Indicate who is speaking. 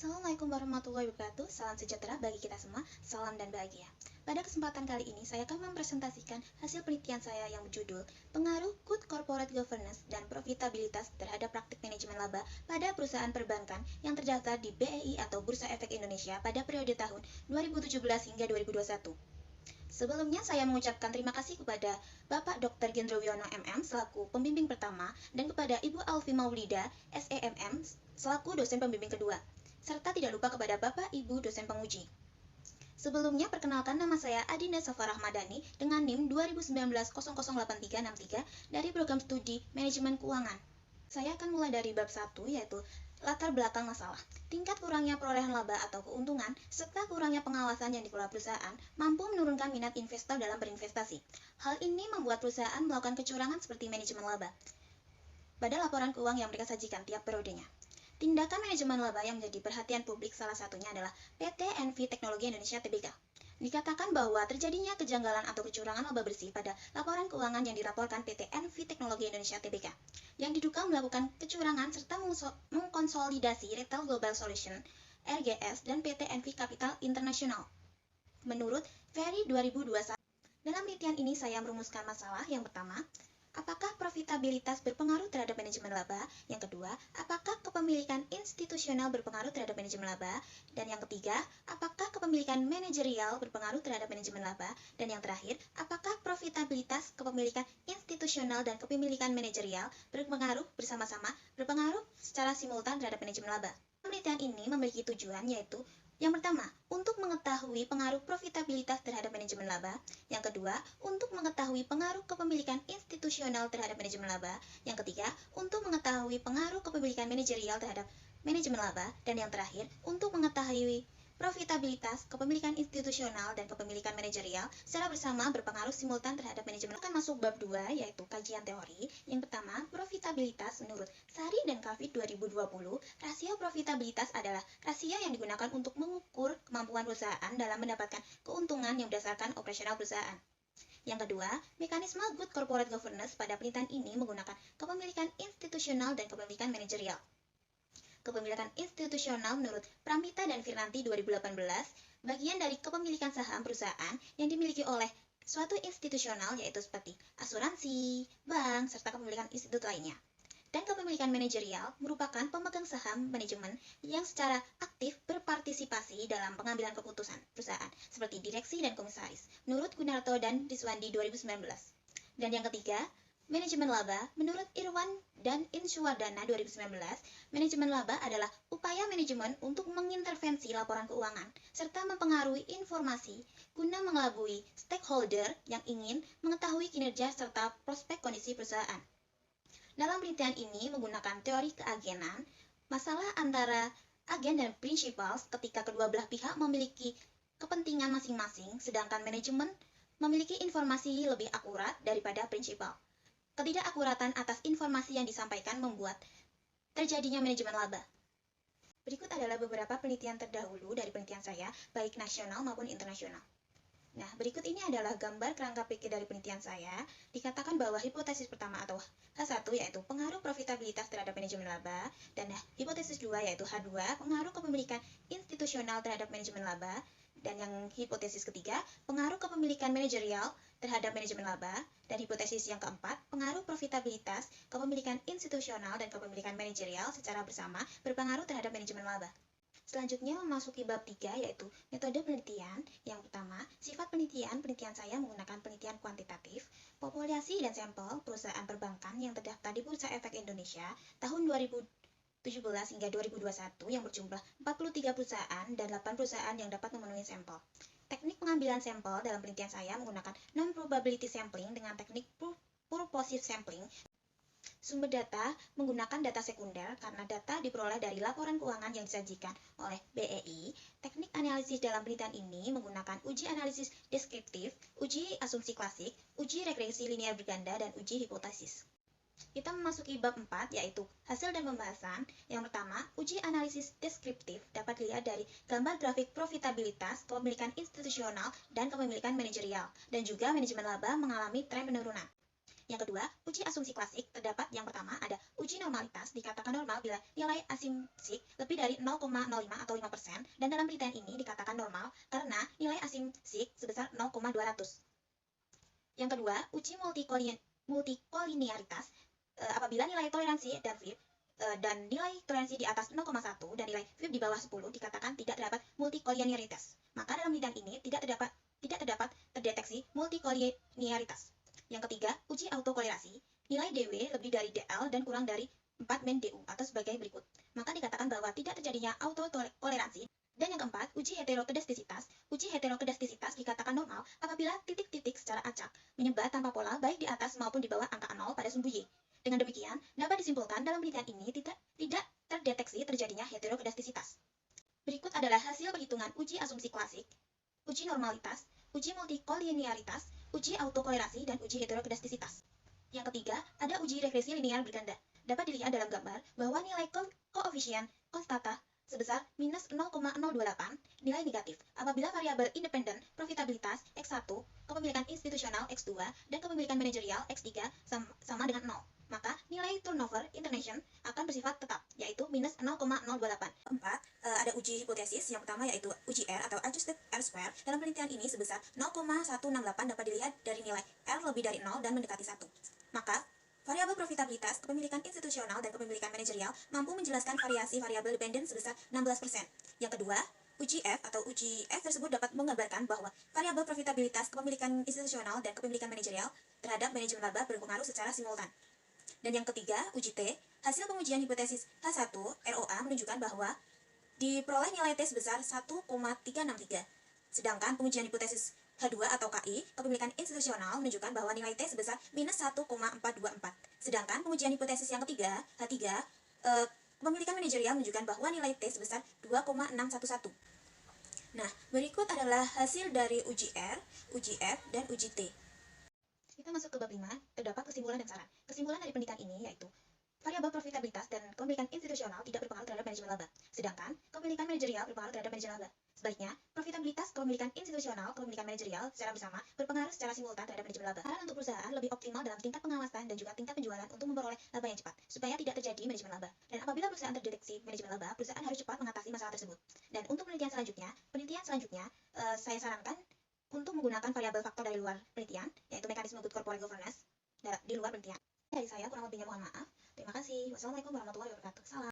Speaker 1: Assalamualaikum warahmatullahi wabarakatuh. Salam sejahtera bagi kita semua, salam dan bahagia. Pada kesempatan kali ini, saya akan mempresentasikan hasil penelitian saya yang berjudul Pengaruh Good Corporate Governance dan Profitabilitas terhadap Praktik Manajemen Laba pada Perusahaan Perbankan yang terdaftar di BEI atau Bursa Efek Indonesia pada periode tahun 2017 hingga 2021. Sebelumnya, saya mengucapkan terima kasih kepada Bapak Dr. Gendro Wiono MM selaku pembimbing pertama dan kepada Ibu Alfi Maulida SEMM selaku dosen pembimbing kedua, serta tidak lupa kepada Bapak Ibu dosen penguji. Sebelumnya, perkenalkan nama saya Adinda Safar Rahmadani dengan NIM 2019-008363 dari program studi Manajemen Keuangan. Saya akan mulai dari bab 1, yaitu latar belakang masalah. Tingkat kurangnya perolehan laba atau keuntungan, serta kurangnya pengawasan yang dikelola perusahaan, mampu menurunkan minat investor dalam berinvestasi. Hal ini membuat perusahaan melakukan kecurangan seperti manajemen laba pada laporan keuangan yang mereka sajikan tiap periodenya. Tindakan manajemen laba yang menjadi perhatian publik salah satunya adalah PT Envi Teknologi Indonesia Tbk. Dikatakan bahwa terjadinya kejanggalan atau kecurangan laba bersih pada laporan keuangan yang dilaporkan PT Envi Teknologi Indonesia Tbk, yang diduga melakukan kecurangan serta mengkonsolidasi Retail Global Solution (RGS) dan PT Envi Capital International. Menurut Ferry 2021, dalam penelitian ini saya merumuskan masalah yang pertama, apakah profitabilitas berpengaruh terhadap manajemen laba? Yang kedua, apakah kepemilikan institusional berpengaruh terhadap manajemen laba? Dan yang ketiga, apakah kepemilikan manajerial berpengaruh terhadap manajemen laba? Dan yang terakhir, apakah profitabilitas, kepemilikan institusional, dan kepemilikan manajerial berpengaruh secara simultan terhadap manajemen laba? Penelitian ini memiliki tujuan, yaitu yang pertama, untuk mengetahui pengaruh profitabilitas terhadap manajemen laba. Yang kedua, untuk mengetahui pengaruh kepemilikan institusional terhadap manajemen laba. Yang ketiga, untuk mengetahui pengaruh kepemilikan manajerial terhadap manajemen laba. Dan yang terakhir, untuk mengetahui profitabilitas, kepemilikan institusional, dan kepemilikan manajerial secara bersama berpengaruh simultan terhadap manajemen. Akan masuk bab 2, yaitu kajian teori. Yang pertama, profitabilitas. Menurut Sari dan Kafid 2020, rasio profitabilitas adalah rasio yang digunakan untuk mengukur kemampuan perusahaan dalam mendapatkan keuntungan yang berdasarkan operasional perusahaan. Yang kedua, mekanisme Good Corporate Governance pada penelitian ini menggunakan kepemilikan institusional dan kepemilikan manajerial. Kepemilikan institusional menurut Pramita dan Firnanti 2018, bagian dari kepemilikan saham perusahaan yang dimiliki oleh suatu institusional yaitu seperti asuransi, bank, serta kepemilikan institut lainnya. Dan kepemilikan manajerial merupakan pemegang saham manajemen yang secara aktif berpartisipasi dalam pengambilan keputusan perusahaan seperti direksi dan komisaris, menurut Gunarto dan Riswandi 2019. Dan yang ketiga, manajemen laba. Menurut Irwan dan Insuwardana 2019, manajemen laba adalah upaya manajemen untuk mengintervensi laporan keuangan serta mempengaruhi informasi guna mengelabui stakeholder yang ingin mengetahui kinerja serta prospek kondisi perusahaan. Dalam penelitian ini menggunakan teori keagenan, masalah antara agen dan principals ketika kedua belah pihak memiliki kepentingan masing-masing, sedangkan manajemen memiliki informasi lebih akurat daripada principal. Ketidakakuratan atas informasi yang disampaikan membuat terjadinya manajemen laba. Berikut adalah beberapa penelitian terdahulu dari penelitian saya, baik nasional maupun internasional. Nah, berikut ini adalah gambar kerangka pikir dari penelitian saya. Dikatakan bahwa hipotesis pertama atau H1 yaitu pengaruh profitabilitas terhadap manajemen laba, dan hipotesis 2 yaitu H2 pengaruh kepemilikan institusional terhadap manajemen laba, dan yang hipotesis ketiga pengaruh kepemilikan manajerial terhadap manajemen laba, dan hipotesis yang keempat pengaruh profitabilitas, kepemilikan institusional, dan kepemilikan manajerial secara bersama berpengaruh terhadap manajemen laba. Selanjutnya memasuki bab 3 yaitu metode penelitian. Yang pertama, sifat penelitian. Penelitian saya menggunakan penelitian kuantitatif, populasi dan sampel perusahaan perbankan yang terdaftar di Bursa Efek Indonesia tahun 2017 hingga 2021 yang berjumlah 43 perusahaan dan 8 perusahaan yang dapat memenuhi sampel. Teknik pengambilan sampel dalam penelitian saya menggunakan non-probability sampling dengan teknik purposive sampling. Sumber data menggunakan data sekunder karena data diperoleh dari laporan keuangan yang disajikan oleh BEI. Teknik analisis dalam penelitian ini menggunakan uji analisis deskriptif, uji asumsi klasik, uji regresi linear berganda, dan uji hipotesis. Kita memasuki bab 4 yaitu hasil dan pembahasan. Yang pertama, uji analisis deskriptif dapat dilihat dari gambar grafik profitabilitas, kepemilikan institusional, dan kepemilikan manajerial, dan juga manajemen laba mengalami tren penurunan. Yang kedua, uji asumsi klasik terdapat yang pertama ada uji normalitas dikatakan normal bila nilai asumsi lebih dari 0,05 atau 5%, dan dalam penelitian ini dikatakan normal karena nilai asumsi sebesar 0,200. Yang kedua, uji multikolinearitas apabila nilai toleransi dan nilai toleransi di atas 0,1 dan nilai FIB di bawah 10 dikatakan tidak terdapat multikolinearitas. Maka dalam penelitian ini tidak terdapat terdeteksi multikolinearitas. Yang ketiga, uji autokolerasi. Nilai DW lebih dari DL dan kurang dari 4 min DU atau sebagai berikut. Maka dikatakan bahwa tidak terjadinya autotoleransi. Dan yang keempat, uji heterokedastisitas. Uji heterokedastisitas dikatakan normal apabila titik-titik secara acak menyebar tanpa pola baik di atas maupun di bawah angka 0 pada sumbu Y. Dengan demikian, dapat disimpulkan dalam penelitian ini tidak terdeteksi terjadinya heterokedastisitas. Berikut adalah hasil perhitungan uji asumsi klasik, uji normalitas, uji multikolinearitas, uji autokolerasi, dan uji heterokedastisitas. Yang ketiga, ada uji regresi linear berganda. Dapat dilihat dalam gambar bahwa nilai koefisien konstata sebesar minus 0,028 nilai negatif apabila variabel independen profitabilitas X1, kepemilikan institusional X2, dan kepemilikan manajerial X3 sama dengan 0. Maka nilai turnover internation akan bersifat tetap, yaitu minus 0,028. Keempat, ada uji hipotesis. Yang pertama yaitu uji R atau adjusted R square. Dalam penelitian ini sebesar 0,168 dapat dilihat dari nilai R lebih dari 0 dan mendekati 1. Maka variabel profitabilitas, kepemilikan institusional, dan kepemilikan manajerial mampu menjelaskan variasi variabel dependen sebesar 16%. Yang kedua, uji F atau uji F tersebut dapat menggambarkan bahwa variabel profitabilitas, kepemilikan institusional, dan kepemilikan manajerial terhadap manajemen laba berpengaruh secara simultan. Dan yang ketiga, uji T, hasil pengujian hipotesis H1 ROA menunjukkan bahwa diperoleh nilai T sebesar 1,363. Sedangkan pengujian hipotesis H2 atau KI, kepemilikan institusional, menunjukkan bahwa nilai T sebesar minus 1,424. Sedangkan pengujian hipotesis yang ketiga, H3, kepemilikan manajerial menunjukkan bahwa nilai T sebesar 2,611. Nah, berikut adalah hasil dari uji R, uji F, dan uji T. Kita masuk ke bab 5, terdapat kesimpulan dan saran. Kesimpulan dari penelitian ini yaitu variabel profitabilitas dan kepemilikan institusional tidak berpengaruh terhadap manajemen laba, sedangkan kepemilikan manajerial berpengaruh terhadap manajemen laba. Sebaliknya, profitabilitas, kepemilikan institusional, kepemilikan manajerial secara bersama berpengaruh secara simultan terhadap manajemen laba. Saran untuk perusahaan lebih optimal dalam tingkat pengawasan dan juga tingkat penjualan untuk memperoleh laba yang cepat, supaya tidak terjadi manajemen laba. Dan apabila perusahaan terdeteksi manajemen laba, perusahaan harus cepat mengatasi masalah tersebut. Dan untuk penelitian selanjutnya, saya sarankan untuk menggunakan variabel faktor dari luar penelitian, yaitu mekanisme good corporate governance di luar penelitian. Dari saya, kurang lebihnya mohon maaf. Terima kasih. Wassalamualaikum warahmatullahi wabarakatuh. Salam.